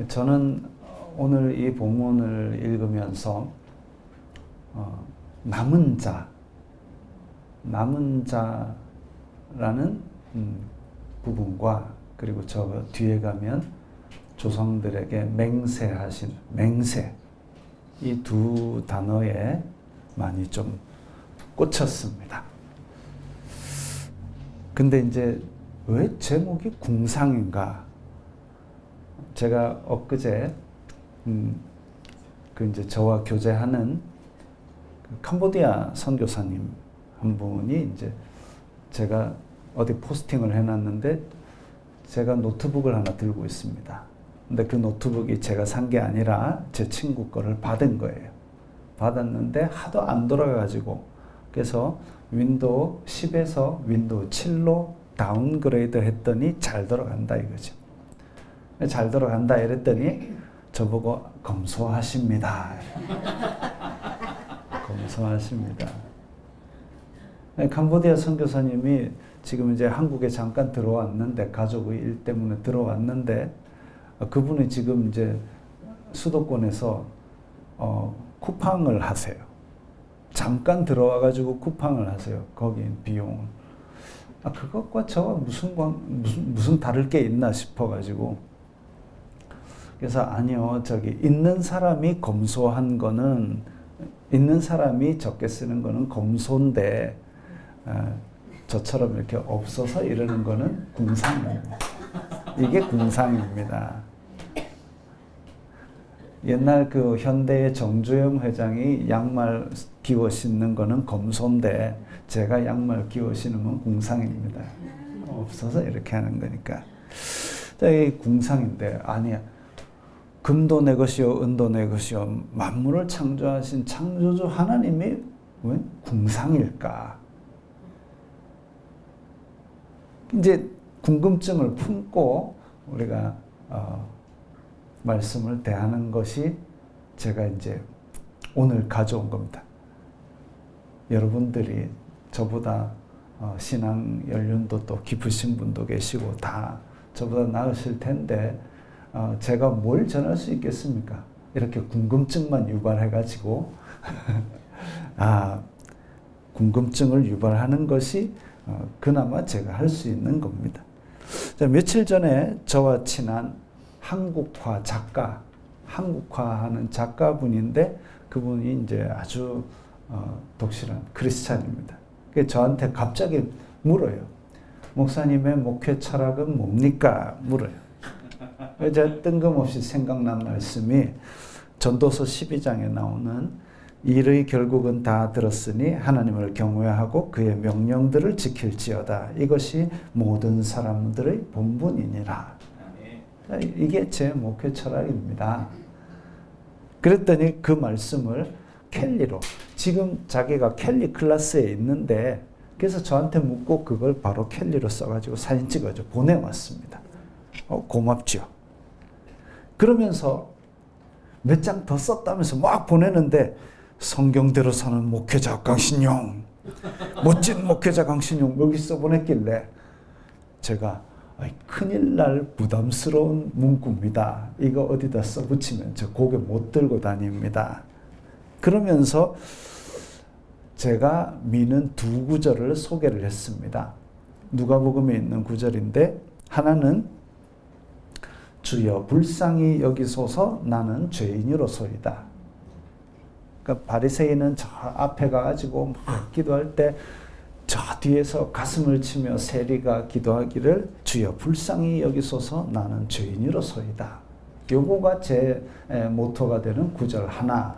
저는 오늘 이 본문을 읽으면서 남은 자라는 부분과 그리고 저 뒤에 가면 조상들에게 맹세하신 맹세, 이 두 단어에 많이 좀 꽂혔습니다. 근데 이제 왜 제목이 궁상인가? 제가 엊그제 이제 저와 교제하는 그 캄보디아 선교사님 한 분이 이제 제가 어디 포스팅을 해놨는데 제가 노트북을 하나 들고 있습니다. 근데 그 노트북이 제가 산 게 아니라 제 친구 거를 받은 거예요. 받았는데 하도 안 돌아가가지고 그래서 윈도우 10에서 윈도우 7로 다운그레이드 했더니 잘 돌아간다 이거죠. 잘 돌아간다 이랬더니 저보고 검소하십니다. 검소하십니다. 캄보디아 선교사님이 지금 이제 한국에 잠깐 들어왔는데 가족의 일 때문에 들어왔는데 그분이 지금 이제 수도권에서 쿠팡을 하세요. 잠깐 들어와가지고 쿠팡을 하세요. 거기 비용을. 그것과 저와 무슨 다를 게 있나 싶어가지고. 그래서 아니요, 있는 사람이 검소한 거는, 있는 사람이 적게 쓰는 거는 검소인데, 저처럼 이렇게 없어서 이러는 거는 궁상입니다. 이게 궁상입니다. 옛날 그 현대의 정주영 회장이 양말 끼워 신는 거는 검소인데 제가 양말 끼워 신으면 궁상입니다. 없어서 이렇게 하는 거니까. 이 궁상인데 아니야. 금도 내 것이요 은도 내 것이요 만물을 창조하신 창조주 하나님이 왜 궁상일까? 이제 궁금증을 품고 우리가 말씀을 대하는 것이 제가 이제 오늘 가져온 겁니다. 여러분들이 저보다 신앙 연륜도 또 깊으신 분도 계시고 다 저보다 나으실 텐데 제가 뭘 전할 수 있겠습니까? 이렇게 궁금증만 유발해가지고 궁금증을 유발하는 것이 그나마 제가 할 수 있는 겁니다. 자, 며칠 전에 저와 친한 한국화 작가, 한국화하는 작가분인데 그분이 이제 아주 독실한 크리스찬입니다. 저한테 갑자기 물어요. 목사님의 목회 철학은 뭡니까? 물어요. 제가 뜬금없이 생각난 말씀이 전도서 12장에 나오는 일의 결국은 다 들었으니 하나님을 경외하고 그의 명령들을 지킬지어다. 이것이 모든 사람들의 본분이니라. 이게 제 목회 철학입니다. 그랬더니 그 말씀을 켈리로, 지금 자기가 켈리 클래스에 있는데 그래서 저한테 묻고 그걸 바로 켈리로 써가지고 사진 찍어줘 보내왔습니다. 고맙죠. 그러면서 몇 장 더 썼다면서 막 보내는데 성경대로 사는 목회자 강신용, 멋진 목회자 강신용 여기 써보냈길래 제가 큰일 날 부담스러운 문구입니다. 이거 어디다 써붙이면 저 고개 못 들고 다닙니다. 그러면서 제가 미는 두 구절을 소개를 했습니다. 누가복음에 있는 구절인데 하나는 주여 불쌍히 여기소서 나는 죄인이로소이다. 그러니까 바리새인은 저 앞에 가가지고 막 기도할 때 저 뒤에서 가슴을 치며 세리가 기도하기를 주여 불쌍히 여기소서 나는 죄인이로소이다. 요거가 제 모토가 되는 구절 하나.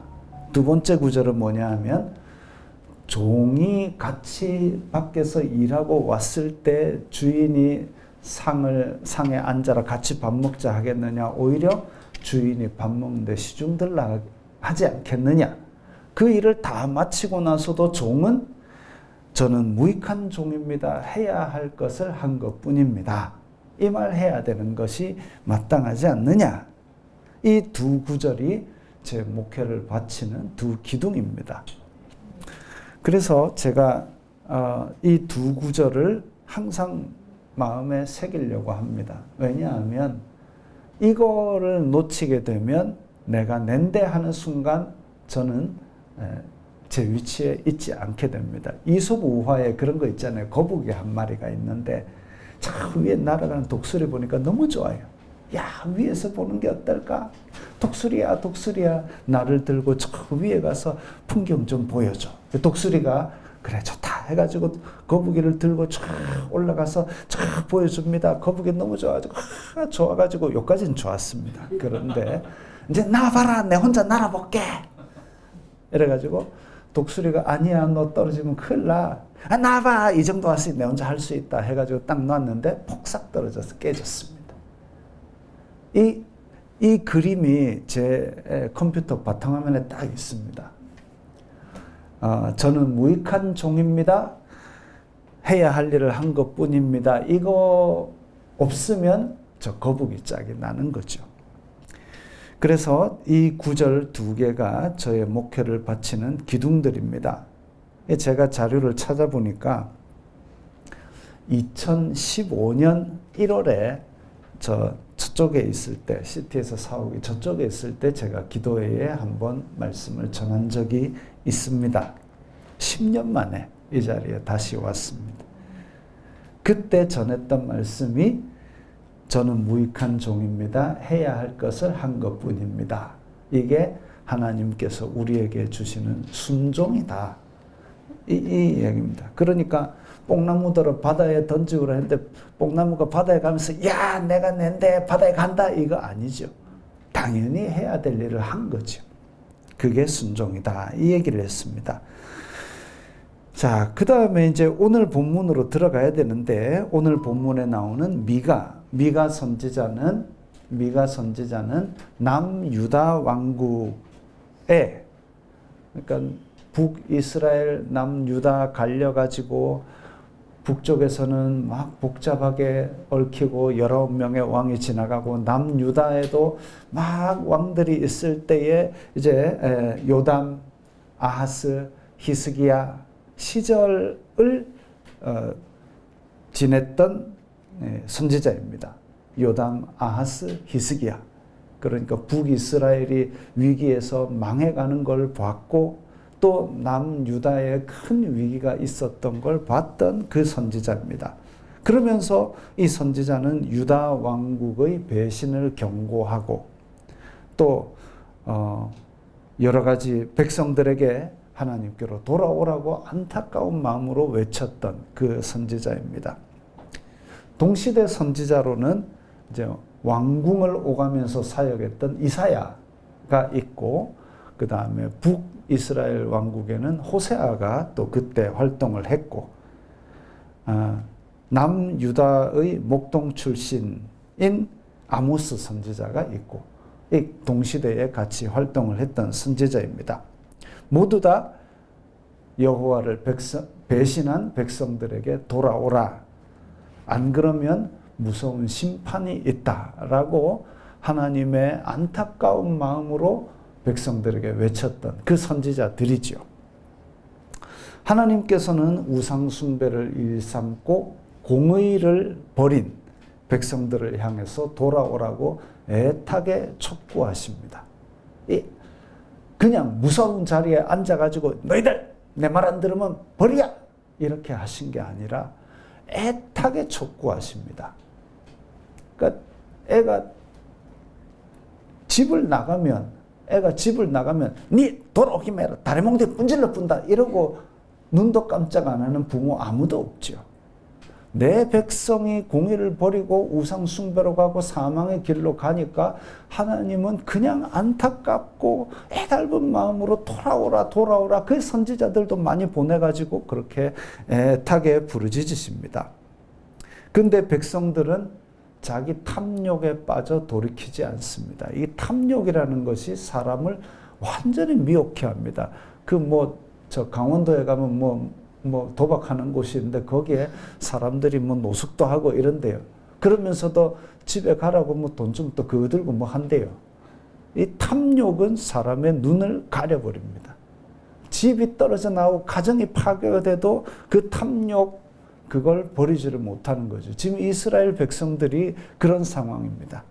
두 번째 구절은 뭐냐 하면 종이 같이 밖에서 일하고 왔을 때 주인이 상에 앉아라 같이 밥 먹자 하겠느냐, 오히려 주인이 밥 먹는데 시중들라 하지 않겠느냐. 그 일을 다 마치고 나서도 종은 저는 무익한 종입니다. 해야 할 것을 한 것뿐입니다. 이 말 해야 되는 것이 마땅하지 않느냐. 이 두 구절이 제 목회를 바치는 두 기둥입니다. 그래서 제가 이 두 구절을 항상 마음에 새기려고 합니다. 왜냐하면 이거를 놓치게 되면 내가 낸데 하는 순간 저는 제 위치에 있지 않게 됩니다. 이솝우화에 그런 거 있잖아요. 거북이 한 마리가 있는데 저 위에 날아가는 독수리 보니까 너무 좋아요. 야, 위에서 보는 게 어떨까? 독수리야, 독수리야. 나를 들고 저 위에 가서 풍경 좀 보여줘. 독수리가 그래 좋다 해가지고 거북이를 들고 쫙 올라가서 쫙 보여줍니다. 거북이 너무 좋아가지고 여기까지는 좋았습니다. 그런데 이제 나와봐라, 내 혼자 날아볼게. 이래가지고 독수리가 아니야, 너 떨어지면 큰일 나. 아, 나와봐, 이 정도 왔으니 내 혼자 할 수 있다 해가지고 딱 놨는데 폭삭 떨어져서 깨졌습니다. 이 그림이 제 컴퓨터 바탕화면에 딱 있습니다. 저는 무익한 종입니다. 해야 할 일을 한 것뿐입니다. 이거 없으면 저 거북이 짝이 나는 거죠. 그래서 이 구절 두 개가 저의 목회를 바치는 기둥들입니다. 제가 자료를 찾아보니까 2015년 1월에 저쪽에 있을 때, 시티에서 사옥이 저쪽에 있을 때 제가 기도회에 한번 말씀을 전한 적이 있습니다. 10년 만에 이 자리에 다시 왔습니다. 그때 전했던 말씀이 저는 무익한 종입니다. 해야 할 것을 한 것뿐입니다. 이게 하나님께서 우리에게 주시는 순종이다. 이 얘기입니다. 그러니까 뽕나무들을 바다에 던지고 했는데 뽕나무가 바다에 가면서 야, 내가 낸데 바다에 간다, 이거 아니죠. 당연히 해야 될 일을 한 거죠. 그게 순종이다, 이 얘기를 했습니다. 자, 그 다음에 이제 오늘 본문으로 들어가야 되는데, 오늘 본문에 나오는 미가 선지자는 남유다 왕국에, 그러니까 북이스라엘 남유다 갈려가지고 북쪽에서는 막 복잡하게 얽히고 19명의 왕이 지나가고 남유다에도 막 왕들이 있을 때에 이제 요담, 아하스, 히스기야 시절을 지냈던 선지자입니다. 요담, 아하스, 히스기야. 그러니까 북이스라엘이 위기에서 망해가는 걸 봤고 또 남유다에 큰 위기가 있었던 걸 봤던 그 선지자입니다. 그러면서 이 선지자는 유다 왕국의 배신을 경고하고 또 여러 가지 백성들에게 하나님께로 돌아오라고 안타까운 마음으로 외쳤던 그 선지자입니다. 동시대 선지자로는 이제 왕궁을 오가면서 사역했던 이사야가 있고, 그 다음에 북이스라엘 왕국에는 호세아가 또 그때 활동을 했고, 남유다의 목동 출신인 아모스 선지자가 있고, 이 동시대에 같이 활동을 했던 선지자입니다. 모두 다 여호와를 배신한 백성들에게 돌아오라, 안 그러면 무서운 심판이 있다라고 하나님의 안타까운 마음으로 백성들에게 외쳤던 그 선지자들이죠. 하나님께서는 우상 숭배를 일삼고 공의를 버린 백성들을 향해서 돌아오라고 애타게 촉구하십니다. 그냥 무서운 자리에 앉아가지고 너희들 내 말 안 들으면 버리야, 이렇게 하신 게 아니라 애타게 촉구하십니다. 그러니까 애가 집을 나가면 니 돌아오기 매라 다리 몽둥이 분질러 뿐다 이러고 눈도 깜짝 안 하는 부모 아무도 없죠. 내 백성이 공의를 버리고 우상 숭배로 가고 사망의 길로 가니까 하나님은 그냥 안타깝고 애달픈 마음으로 돌아오라. 그 선지자들도 많이 보내가지고 그렇게 애타게 부르짖으십니다. 근데 백성들은 자기 탐욕에 빠져 돌이키지 않습니다. 이 탐욕이라는 것이 사람을 완전히 미혹해 합니다. 저 강원도에 가면 도박하는 곳이 있는데 거기에 사람들이 노숙도 하고 이런데요. 그러면서도 집에 가라고 돈 좀 또 그거 들고 한대요. 이 탐욕은 사람의 눈을 가려버립니다. 집이 떨어져 나오고 가정이 파괴가 돼도 그 탐욕, 그걸 버리지를 못하는 거죠. 지금 이스라엘 백성들이 그런 상황입니다.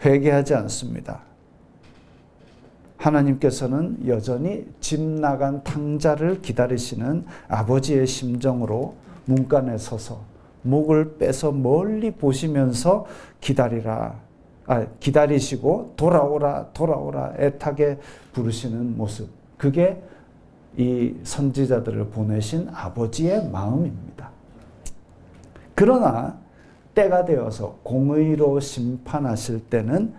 회개하지 않습니다. 하나님께서는 여전히 집 나간 탕자를 기다리시는 아버지의 심정으로 문간에 서서 목을 빼서 멀리 보시면서 기다리시고 돌아오라 돌아오라 애타게 부르시는 모습, 그게 이 선지자들을 보내신 아버지의 마음입니다. 그러나 때가 되어서 공의로 심판하실 때는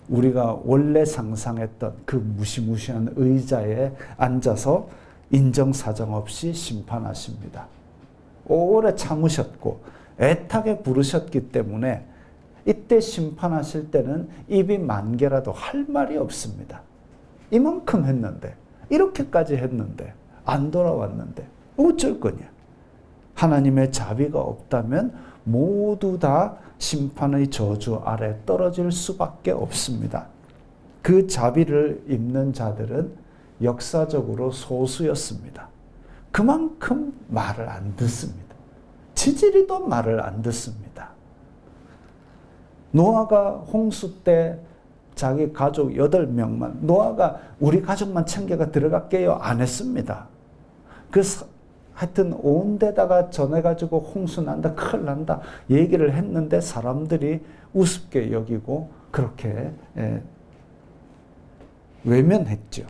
우리가 원래 상상했던 그 무시무시한 의자에 앉아서 인정사정 없이 심판하십니다. 오래 참으셨고 애타게 부르셨기 때문에 이때 심판하실 때는 입이 만 개라도 할 말이 없습니다. 이만큼 했는데, 이렇게까지 했는데, 안 돌아왔는데 어쩔 거냐. 하나님의 자비가 없다면 모두 다 심판의 저주 아래 떨어질 수밖에 없습니다. 그 자비를 입는 자들은 역사적으로 소수였습니다. 그만큼 말을 안 듣습니다. 지지리도 말을 안 듣습니다. 노아가 홍수 때 자기 가족 8명만, 노아가 우리 가족만 챙겨가 들어갈게요 안 했습니다. 하여튼 온 데다가 전해가지고 홍수 난다, 큰일 난다 얘기를 했는데 사람들이 우습게 여기고 그렇게 외면했죠.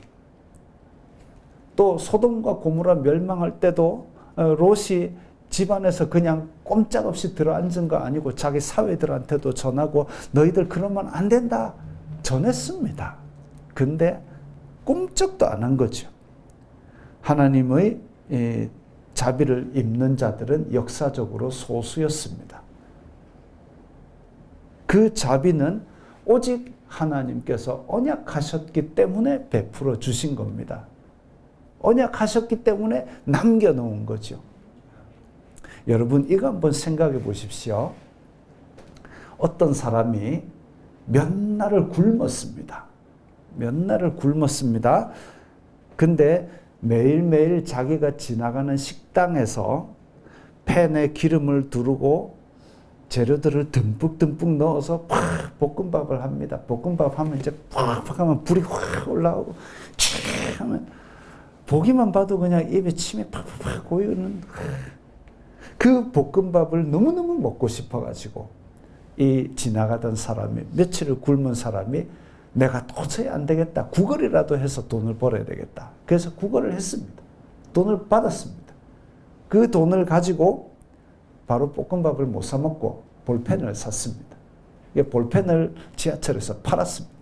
또 소돔과 고모라 멸망할 때도 롯이 집안에서 그냥 꼼짝없이 들어앉은 거 아니고 자기 사위들한테도 전하고 너희들 그러면 안 된다 전했습니다. 근데 꼼짝도 안 한 거죠. 하나님의 자비를 입는 자들은 역사적으로 소수였습니다. 그 자비는 오직 하나님께서 언약하셨기 때문에 베풀어 주신 겁니다. 언약하셨기 때문에 남겨놓은 거죠. 여러분 이거 한번 생각해 보십시오. 어떤 사람이 몇 날을 굶었습니다. 몇 날을 굶었습니다. 근데 매일매일 자기가 지나가는 식당에서 팬에 기름을 두르고 재료들을 듬뿍듬뿍 넣어서 팍 볶음밥을 합니다. 볶음밥 하면 이제 팍팍 하면 불이 확 올라오고 촥 하면 보기만 봐도 그냥 입에 침이 팍팍 고이는 그 볶음밥을 너무너무 먹고 싶어가지고 이 지나가던 사람이, 며칠을 굶은 사람이 내가 도저히 안 되겠다. 구걸이라도 해서 돈을 벌어야 되겠다. 그래서 구걸을 했습니다. 돈을 받았습니다. 그 돈을 가지고 바로 볶음밥을 못 사 먹고 볼펜을 샀습니다. 볼펜을 지하철에서 팔았습니다.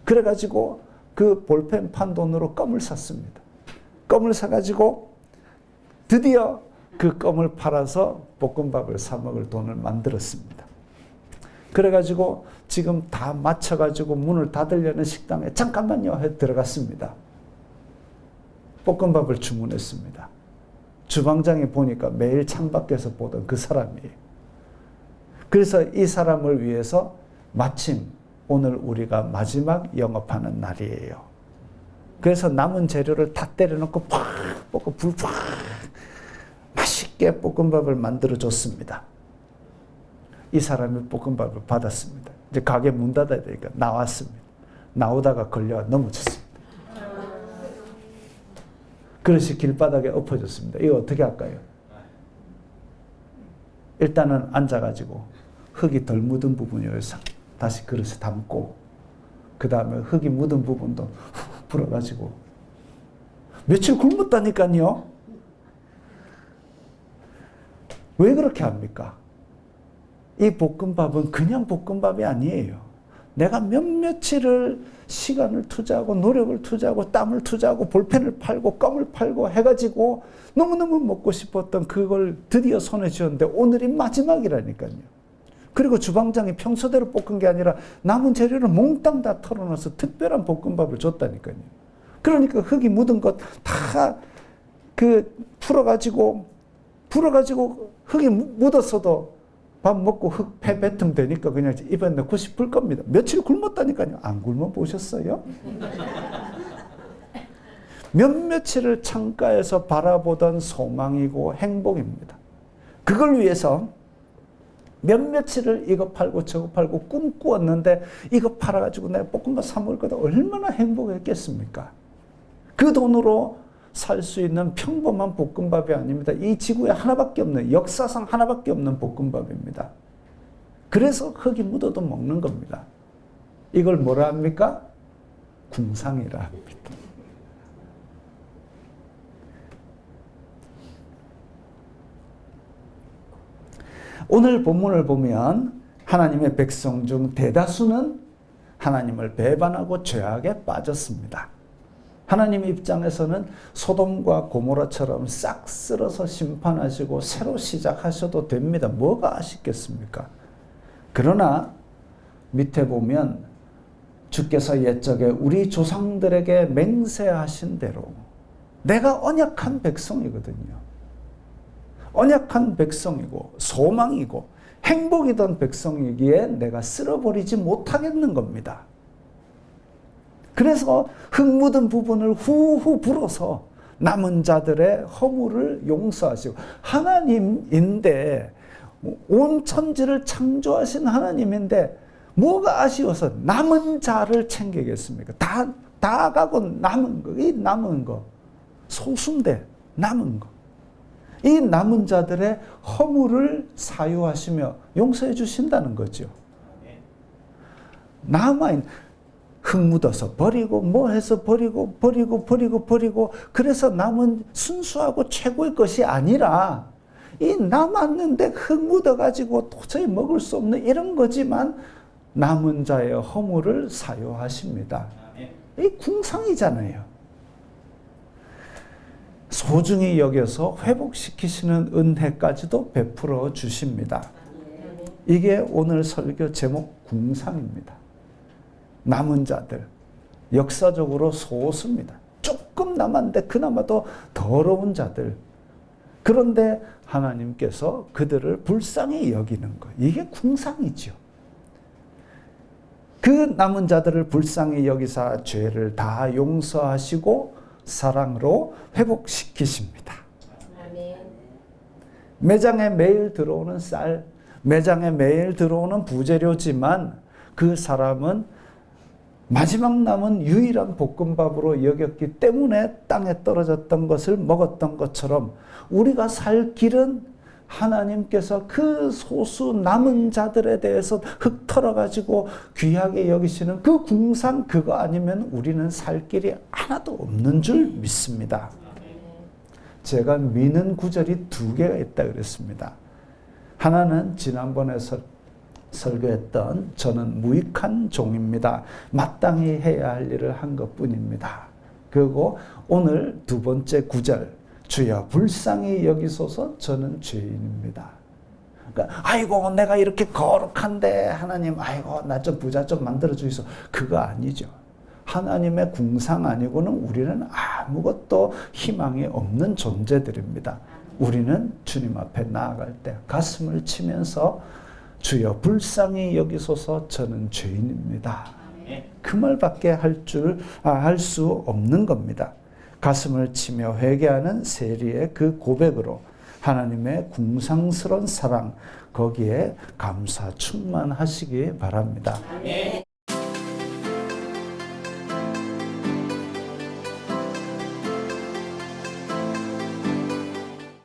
그래가지고 그 볼펜 판 돈으로 껌을 샀습니다. 껌을 사가지고 드디어 그 껌을 팔아서 볶음밥을 사 먹을 돈을 만들었습니다. 그래가지고 지금 다 맞춰가지고 문을 닫으려는 식당에 잠깐만요 해 들어갔습니다. 볶음밥을 주문했습니다. 주방장이 보니까 매일 창밖에서 보던 그 사람이에요. 그래서 이 사람을 위해서 마침 오늘 우리가 마지막 영업하는 날이에요. 그래서 남은 재료를 다 때려놓고 팍 볶고 불 팍 맛있게 볶음밥을 만들어줬습니다. 이 사람이 볶음밥을 받았습니다. 이제 가게 문 닫아야 되니까 나왔습니다. 나오다가 걸려 넘어졌습니다. 그릇이 길바닥에 엎어졌습니다. 이거 어떻게 할까요? 일단은 앉아가지고 흙이 덜 묻은 부분을 다시 그릇에 담고 그 다음에 흙이 묻은 부분도 훅 불어가지고 며칠 굶었다니까요. 왜 그렇게 합니까? 이 볶음밥은 그냥 볶음밥이 아니에요. 내가 며칠을 시간을 투자하고 노력을 투자하고 땀을 투자하고 볼펜을 팔고 껌을 팔고 해가지고 너무너무 먹고 싶었던 그걸 드디어 손에 쥐었는데 오늘이 마지막이라니까요. 그리고 주방장이 평소대로 볶은 게 아니라 남은 재료를 몽땅 다 털어놔서 특별한 볶음밥을 줬다니까요. 그러니까 흙이 묻은 것 다 풀어가지고 흙이 묻었어도 밥 먹고 흙 배통 되니까 그냥 입에 넣고 싶을 겁니다. 며칠 굶었다니까요. 안 굶어 보셨어요? 며칠을 창가에서 바라보던 소망이고 행복입니다. 그걸 위해서 며칠을 이거 팔고 저거 팔고 꿈꾸었는데 이거 팔아가지고 내가 볶음밥 사 먹을 거다. 얼마나 행복했겠습니까? 그 돈으로 살 수 있는 평범한 볶음밥이 아닙니다. 이 지구에 하나밖에 없는, 역사상 하나밖에 없는 볶음밥입니다. 그래서 흙이 묻어도 먹는 겁니다. 이걸 뭐라 합니까? 궁상이라 합니다. 오늘 본문을 보면 하나님의 백성 중 대다수는 하나님을 배반하고 죄악에 빠졌습니다. 하나님 입장에서는 소돔과 고모라처럼 싹 쓸어서 심판하시고 새로 시작하셔도 됩니다. 뭐가 아쉽겠습니까? 그러나 밑에 보면 주께서 옛적에 우리 조상들에게 맹세하신 대로 내가 언약한 백성이거든요. 언약한 백성이고 소망이고 행복이던 백성이기에 내가 쓸어버리지 못하겠는 겁니다. 그래서 흙 묻은 부분을 후후 불어서 남은 자들의 허물을 용서하시고, 하나님인데 온 천지를 창조하신 하나님인데 뭐가 아쉬워서 남은 자를 챙기겠습니까? 다 가고 남은 거, 이 남은 거 소수인데 남은 거, 이 남은 자들의 허물을 사유하시며 용서해 주신다는 거죠. 남아있는 흙 묻어서 버리고 뭐 해서 버리고 그래서 남은 순수하고 최고의 것이 아니라 이 남았는데 흙 묻어가지고 도저히 먹을 수 없는 이런 거지만 남은 자의 허물을 사유하십니다. 이 궁상이잖아요. 소중히 여겨서 회복시키시는 은혜까지도 베풀어 주십니다. 이게 오늘 설교 제목 궁상입니다. 남은 자들, 역사적으로 소수입니다. 조금 남았는데 그나마도 더러운 자들. 그런데 하나님께서 그들을 불쌍히 여기는 것, 이게 궁상이죠. 그 남은 자들을 불쌍히 여기사 죄를 다 용서하시고 사랑으로 회복시키십니다. 매장에 매일 들어오는 쌀, 매장에 매일 들어오는 부재료지만 그 사람은 마지막 남은 유일한 볶음밥으로 여겼기 때문에 땅에 떨어졌던 것을 먹었던 것처럼 우리가 살 길은 하나님께서 그 소수 남은 자들에 대해서 흙 털어가지고 귀하게 여기시는 그 궁상, 그거 아니면 우리는 살 길이 하나도 없는 줄 믿습니다. 제가 믿는 구절이 2개가 있다 그랬습니다. 하나는 지난번에 설교했던 저는 무익한 종입니다. 마땅히 해야 할 일을 한 것뿐입니다. 그리고 오늘 2번째 구절, 주여 불쌍히 여기소서 저는 죄인입니다. 그러니까 아이고 내가 이렇게 거룩한데 하나님 아이고 나 좀 부자 좀 만들어 주이소. 그거 아니죠. 하나님의 궁상 아니고는 우리는 아무것도 희망이 없는 존재들입니다. 우리는 주님 앞에 나아갈 때 가슴을 치면서 주여 불쌍히 여기소서 저는 죄인입니다. 그 말밖에 할 수 없는 겁니다. 가슴을 치며 회개하는 세리의 그 고백으로 하나님의 궁상스러운 사랑, 거기에 감사 충만하시기 바랍니다.